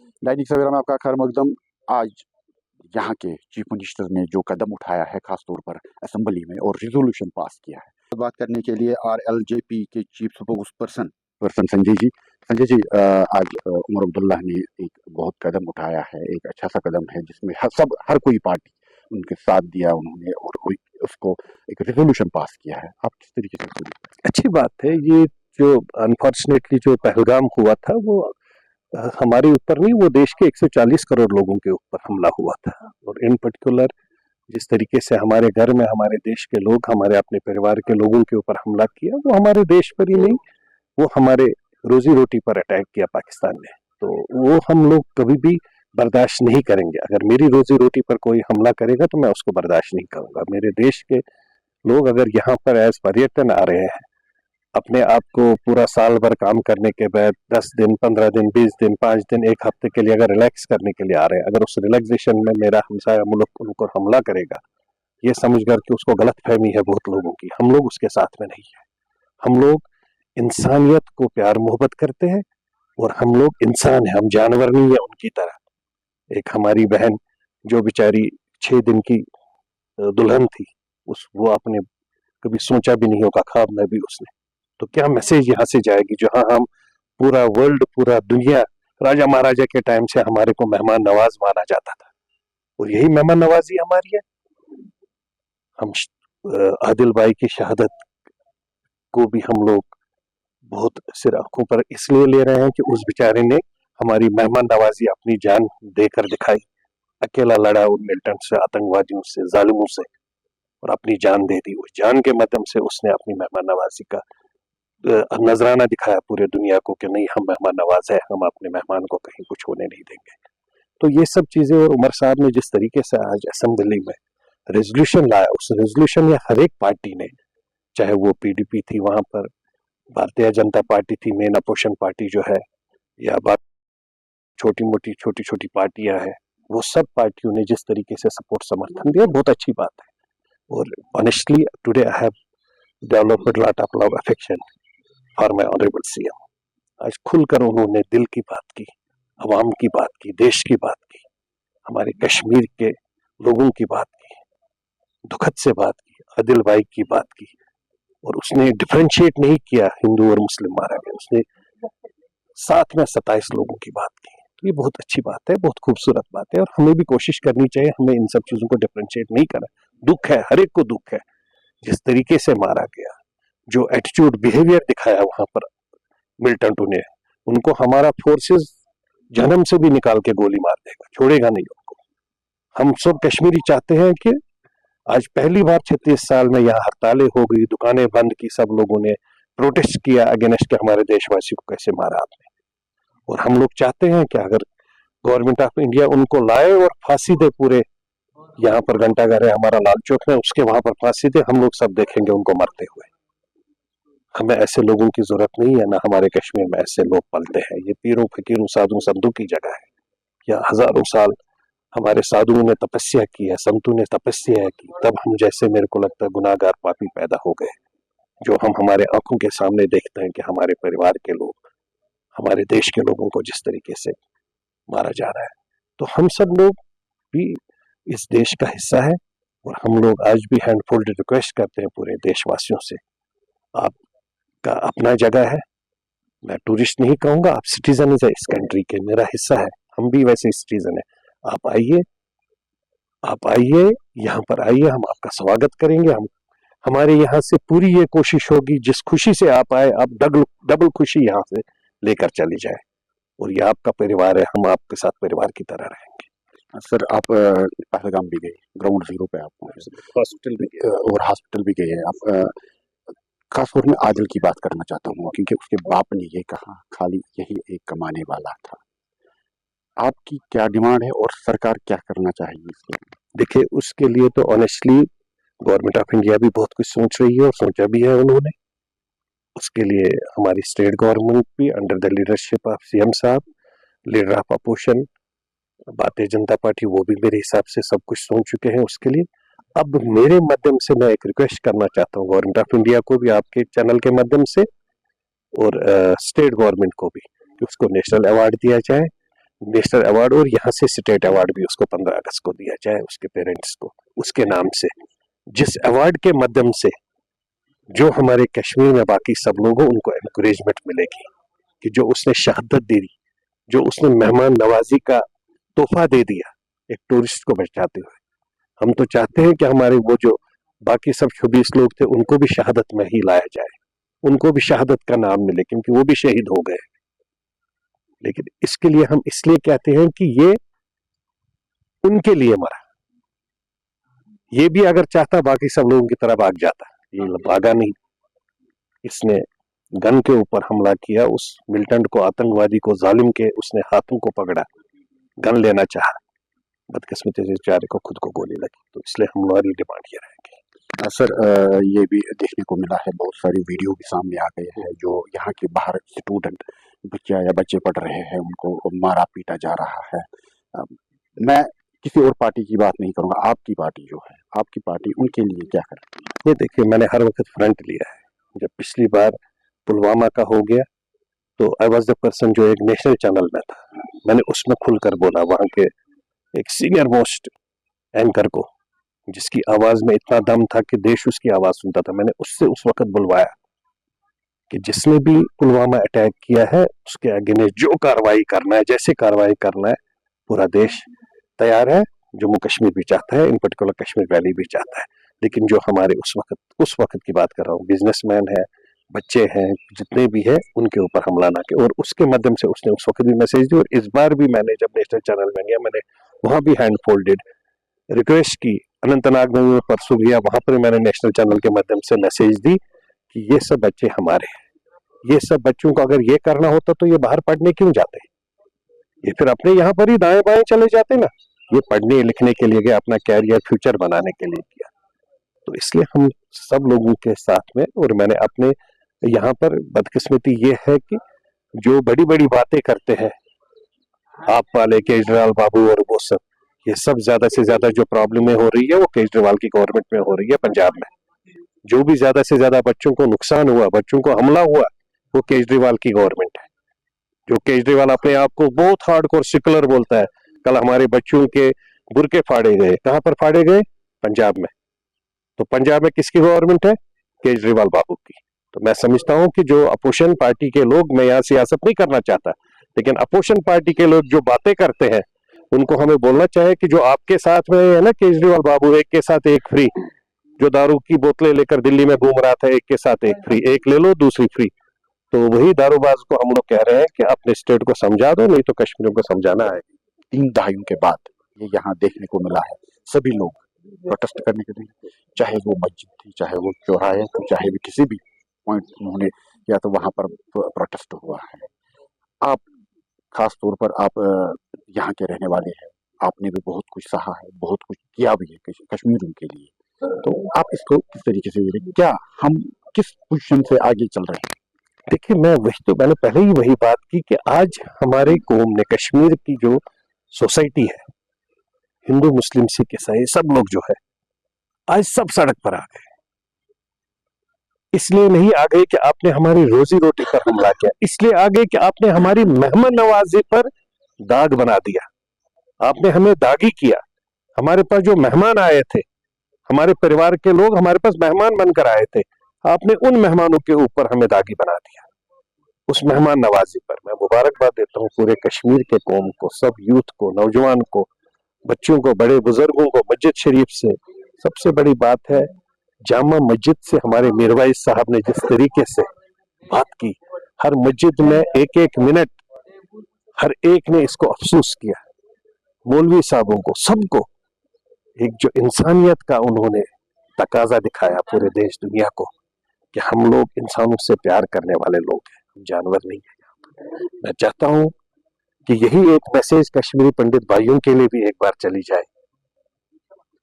दैनिक सवेरा में आपका खैर मकदम। आज यहाँ के चीफ मिनिस्टर ने जो कदम उठाया है खासतौर पर असेंबली में और रिजोल्यूशन पास किया है, बात करने के लिए RLJP के chief spokes person Sanjay ji आज उमर अब्दुल्ला ने एक बहुत कदम उठाया है, एक अच्छा सा कदम है जिसमें हर कोई पार्टी उनके साथ दिया उन्होंने और उसको एक रिजोल्यूशन पास किया है। आप किस तरीके से? अच्छी बात है। ये जो अनफॉर्चुनेटली जो पहलगाम हुआ था वो हमारे ऊपर नहीं, वो देश के 140 करोड़ लोगों के ऊपर हमला हुआ था। और इन पर्टिकुलर जिस तरीके से हमारे घर में हमारे देश के लोग हमारे अपने परिवार के लोगों के ऊपर हमला किया, वो हमारे देश पर ही नहीं, वो हमारे रोजी रोटी पर अटैक किया पाकिस्तान ने। तो वो हम लोग कभी भी बर्दाश्त नहीं करेंगे। अगर मेरी रोजी रोटी पर कोई हमला करेगा तो मैं उसको बर्दाश्त नहीं करूंगा। मेरे देश के लोग अगर यहाँ पर एज पर्यटन आ रहे हैं, अपने आप को पूरा साल भर काम करने के बाद 10 दिन 15 दिन 20 दिन 5 दिन 1 हफ्ते के लिए अगर रिलैक्स करने के लिए आ रहे हैं, अगर उस रिलैक्सेशन में मेरा हमसाया मुल्क उनको हमला करेगा, ये समझ कर कि उसको गलत फहमी है बहुत लोगों की, हम लोग उसके साथ में नहीं है। हम लोग इंसानियत को प्यार मोहब्बत करते हैं और हम लोग इंसान है, हम जानवर नहीं है उनकी तरह। एक हमारी बहन जो बेचारी 6 दिन की दुल्हन थी, वो आपने कभी सोचा भी नहीं होगा, ख्वाब में भी उसने, तो क्या मैसेज यहाँ से जाएगी जहां हम पूरा वर्ल्ड पूरा दुनिया राजा महाराजा के टाइम से हमारे को मेहमान नवाज माना जाता था, और यही मेहमान नवाजी हमारी है। हम आदिल भाई की शहादत को भी हम लोग बहुत सिर आंखों पर इसलिए ले रहे हैं कि उस बेचारे ने हमारी मेहमान नवाजी अपनी जान देकर दिखाई। अकेला लड़ा उन मिलिटेंट से, आतंकवादियों से, जालिमों से, और अपनी जान दे दी। उस जान के माध्यम से उसने अपनी मेहमान नवाजी का नजराना दिखाया पूरे दुनिया को कि नहीं, हम मेहमान नवाज है, हम अपने मेहमान को कहीं कुछ होने नहीं देंगे। तो ये सब चीजें, और उमर साहब ने जिस तरीके से आज असेंबली में रेजोल्यूशन लाया, उस रेजोल्यूशन में हर एक पार्टी ने, चाहे वो PDP थी, वहां पर भारतीय जनता पार्टी थी, मेन अपोजिशन पार्टी जो है, या बात छोटी छोटी पार्टियां हैं, वो सब पार्टियों ने जिस तरीके से सपोर्ट समर्थन दिया, बहुत अच्छी बात है। और honestly today I have developed lot of love affection for my honourable CM। आज खुलकर उन्होंने दिल की बात की, अवाम की बात की, देश की बात की, हमारे कश्मीर के लोगों की बात की, दुखद से बात की, आदिल भाई की बात की, और उसने डिफरेंशिएट नहीं किया हिंदू और मुस्लिम मारा गया, उसने साथ में 27 लोगों की बात की। तो ये बहुत अच्छी बात है, बहुत खूबसूरत बात है, और हमें भी कोशिश करनी चाहिए, हमें इन सब चीजों को डिफरेंशिएट नहीं करना। दुख है, हर एक को दुख है, जिस तरीके से मारा गया, जो एटीट्यूड बिहेवियर दिखाया वहां पर मिलिटेंटों ने, उनको हमारा फोर्सेस जन्म से भी निकाल के गोली मार देगा, छोड़ेगा नहीं उनको। हम सब कश्मीरी चाहते हैं कि आज पहली बार 36 साल में यहाँ हड़तालें हो गई, दुकानें बंद की, सब लोगों ने प्रोटेस्ट किया अगेंस्ट के हमारे देशवासी को कैसे मारा आपने। और हम लोग चाहते हैं कि अगर गवर्नमेंट ऑफ इंडिया उनको लाए और फांसी दे, पूरे यहाँ पर घंटाघर है हमारा लाल चौक में, उसके वहां पर फांसी दे, हम लोग सब देखेंगे उनको मरते हुए। हमें ऐसे लोगों की जरूरत नहीं है, ना हमारे कश्मीर में ऐसे लोग पलते हैं। ये पीरों फकीरों साधु संतों की जगह है। या हजारों साल हमारे साधुओं ने तपस्या की है, संतों ने तपस्या की, तब हम जैसे, मेरे को लगता है, गुनाहगार पापी पैदा हो गए, जो हम हमारे आंखों के सामने देखते हैं कि हमारे परिवार के लोग, हमारे देश के लोगों को जिस तरीके से मारा जा रहा है। तो हम सब लोग भी इस देश का हिस्सा है, और हम लोग आज भी हैंडफोल्ड रिक्वेस्ट करते हैं पूरे देशवासियों से, आपका अपना जगह है, मैं टूरिस्ट नहीं कहूंगा, आप सिटीजन है इस कंट्री के, मेरा हिस्सा है, हम भी वैसे सिटीजन है। आप आइए, यहाँ पर आइए, हम आपका स्वागत करेंगे। हमारे यहाँ से पूरी ये कोशिश होगी, जिस खुशी से आप आए, आप डबल खुशी यहाँ से लेकर चली जाए, और ये आपका परिवार है, हम आपके साथ परिवार की तरह रहेंगे। सर, आप पहलगाम भी गए, ग्राउंड जीरो पे आप हॉस्पिटल भी गए, और हॉस्पिटल भी गए हैं आप। खास तौर में आदिल की बात करना चाहता हूँ, क्योंकि उसके बाप ने ये कहा, खाली यही एक कमाने वाला था। आपकी क्या डिमांड है और सरकार क्या करना चाहिए इसके लिए? देखिए, उसके लिए तो ऑनेस्टली गवर्नमेंट ऑफ इंडिया भी बहुत कुछ सोच रही है, और सोचा भी है उन्होंने। उसके लिए हमारी स्टेट गवर्नमेंट भी under the leadership of CM साहब, leader of opposition Bharatiya Janata party, वो भी मेरे हिसाब से सब कुछ सोच चुके हैं उसके लिए। अब मेरे माध्यम से मैं एक रिक्वेस्ट करना चाहता हूँ गवर्नमेंट ऑफ इंडिया को भी, आपके चैनल के माध्यम से, और स्टेट गवर्नमेंट को भी, कि उसको नेशनल अवार्ड दिया जाए, नेशनल अवार्ड और यहाँ से स्टेट अवार्ड भी उसको 15 अगस्त को दिया जाए उसके पेरेंट्स को उसके नाम से, जिस अवार्ड के माध्यम से जो हमारे कश्मीर में बाकी सब लोगों उनको एनकरेजमेंट मिलेगी कि जो उसने शहादत दे दी, जो उसने मेहमान नवाजी का तोहफा दे दिया एक टूरिस्ट को बचाते हुए। हम तो चाहते हैं कि हमारे वो जो बाकी सब 26 लोग थे उनको भी शहादत में ही लाया जाए, उनको भी शहादत का नाम मिले क्योंकि वो भी शहीद हो गए। लेकिन इसके लिए हम इसलिए कहते हैं कि ये उनके लिए मरा, ये भी अगर चाहता बाकी सब लोगों की तरह भाग जाता, ये भागा नहीं। इसने गन के ऊपर हमला किया, उस मिलिटेंट को, आतंकवादी को, जालिम के उसने हाथों को पकड़ा, गन लेना चाहा, बदकिस्मती से बेचारे को खुद को गोली लगी। तो इसलिए हम हमारी डिमांड ये रहेगी। सर ये भी देखने को मिला है, बहुत सारी वीडियो भी सामने आ गए हैं जो यहाँ के बाहर स्टूडेंट बच्चे पढ़ रहे हैं उनको मारा पीटा जा रहा है। मैं किसी और पार्टी की बात नहीं करूंगा, आपकी पार्टी जो है, आपकी पार्टी उनके लिए क्या कर रही है? ये देखिए, मैंने हर वक्त फ्रंट लिया है। जब पिछली बार पुलवामा का हो गया तो आई वॉज द पर्सन जो एक नेशनल चैनल में था, मैंने उसमें खुलकर बोला, वहां के एक सीनियर मोस्ट एंकर को जिसकी आवाज में इतना दम था कि देश उसकी आवाज सुनता था, मैंने उससे उस वक्त बुलवाया कि जिसने भी पुलवामा अटैक किया है उसके अगेंस्ट जो कार्रवाई करना है, जैसे कार्रवाई करना है, पूरा देश तैयार है। जम्मू कश्मीर भी चाहता है, इन पर्टिकुलर कश्मीर वैली भी चाहता है। लेकिन जो हमारे उस वक्त की बात कर रहा हूँ, बिजनेसमैन है, बच्चे हैं, जितने भी है, उनके ऊपर हमला ना के, और उसके माध्यम से उसने उस वक्त भी मैसेज दी। और इस बार भी मैंने जब नेशनल चैनल में गया, मैंने वहां भी हैंड फोल्डेड रिक्वेस्ट की। अनंतनाग में परसों गया, वहां पर मैंने नेशनल चैनल के माध्यम से मैसेज दी कि ये सब बच्चे हमारे हैं, ये सब बच्चों को अगर ये करना होता तो ये बाहर पढ़ने क्यों जाते, ये फिर अपने यहाँ पर ही दाएं बाएं चले जाते ना। ये पढ़ने लिखने के लिए गया, अपना कैरियर फ्यूचर बनाने के लिए किया। तो इसलिए हम सब लोगों के साथ में, और मैंने अपने यहाँ पर बदकिस्मती ये है कि जो बड़ी बड़ी बातें करते हैं आप वाले केजरीवाल बाबू और वो सब, ये सब ज्यादा से ज्यादा जो प्रॉब्लम हो रही है वो केजरीवाल की गवर्नमेंट में हो रही है। पंजाब में जो भी ज्यादा से ज्यादा बच्चों को नुकसान हुआ, बच्चों को हमला हुआ, वो केजरीवाल की गवर्नमेंट है। जो केजरीवाल अपने आप को बहुत हार्डकोर सेकुलर बोलता है, कल हमारे बच्चों के बुरके फाड़े गए, कहां पर फाड़े गए? पंजाब में। तो पंजाब में किसकी गवर्नमेंट है? केजरीवाल बाबू की। तो मैं समझता हूं कि जो अपोजिशन पार्टी के लोग, मैं यहाँ सियासत नहीं करना चाहता, लेकिन अपोजिशन पार्टी के लोग जो बातें करते हैं उनको हमें बोलना चाहिए कि जो आपके साथ में है ना केजरीवाल बाबू, एक के साथ एक फ्री, जो दारू की बोतलें लेकर दिल्ली में घूम रहा था, एक के साथ एक फ्री, एक ले लो दूसरी फ्री, तो वही दारूबाज को हम लोग कह रहे हैं कि अपने स्टेट को समझा दो, नहीं तो कश्मीरियों को समझाना है। 3 दहाइयों के बाद ये यहाँ देखने को मिला है, सभी लोग प्रोटेस्ट करने के लिए, चाहे वो मस्जिद थी, चाहे वो चौराहे थे, चाहे भी किसी भी पॉइंट उन्होंने या तो वहां पर प्रोटेस्ट हुआ है। आप खास तौर पर आप यहाँ के रहने वाले हैं, आपने भी बहुत कुछ सहा है, बहुत कुछ किया भी है कश्मीरियों के लिए, तो आप इसको किस तरीके से, क्या हम किस पोजीशन से आगे चल रहे हैं? देखिए, मैंने पहले ही वही बात की कि आज हमारे कौम ने, कश्मीर की जो सोसाइटी है, हिंदू मुस्लिम सिख ईसाई सब लोग जो है, आज सब सड़क पर आ गए। इसलिए नहीं आ गए कि आपने हमारी रोजी रोटी पर हमला किया, इसलिए आ गए कि आपने हमारी मेहमान नवाजी पर दाग बना दिया, आपने हमें दागी किया। हमारे पास जो मेहमान आए थे, हमारे परिवार के लोग हमारे पास मेहमान बनकर आए थे, आपने उन मेहमानों के ऊपर हमें दागी बना दिया। उस मेहमान नवाजी पर मैं मुबारकबाद देता हूँ पूरे कश्मीर के कौम को, सब यूथ को, नौजवान को, बच्चों को, बड़े बुजुर्गों को। मस्जिद शरीफ से सबसे बड़ी बात है, जामा मस्जिद से हमारे मीरवाइज साहब ने जिस तरीके से बात की, हर मस्जिद में एक एक मिनट हर एक ने इसको अफसोस किया, मौलवी साहबों को, सबको एक जो इंसानियत का उन्होंने तकाजा दिखाया पूरे देश दुनिया को कि हम लोग इंसानों से प्यार करने वाले लोग हैं, जानवर नहीं है। मैं चाहता हूं कि यही एक मैसेज कश्मीरी पंडित भाइयों के लिए भी एक बार चली जाए।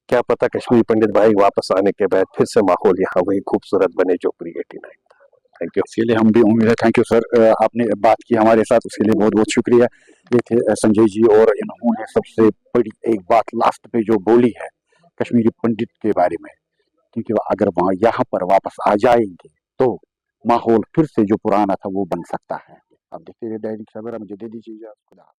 क्या पता कश्मीरी पंडित भाई वापस आने के बाद फिर से माहौल यहाँ वही खूबसूरत बने जो प्री 89 था। थैंक यू, इसके लिए हम भी उम्मीद है। थैंक यू सर, आपने बात की हमारे साथ, उसके लिए बहुत बहुत शुक्रिया। ये थे संजय जी, और इन्होंने सबसे बड़ी एक बात लास्ट पे जो बोली है कश्मीरी पंडित के बारे में, क्योंकि अगर वहाँ यहाँ पर वापस आ जाएंगे तो माहौल फिर से जो पुराना था वो बन सकता है। आप देखते रहिए दैनिक सवेरा, मुझे दे दीजिए इजाज़त। खुदा।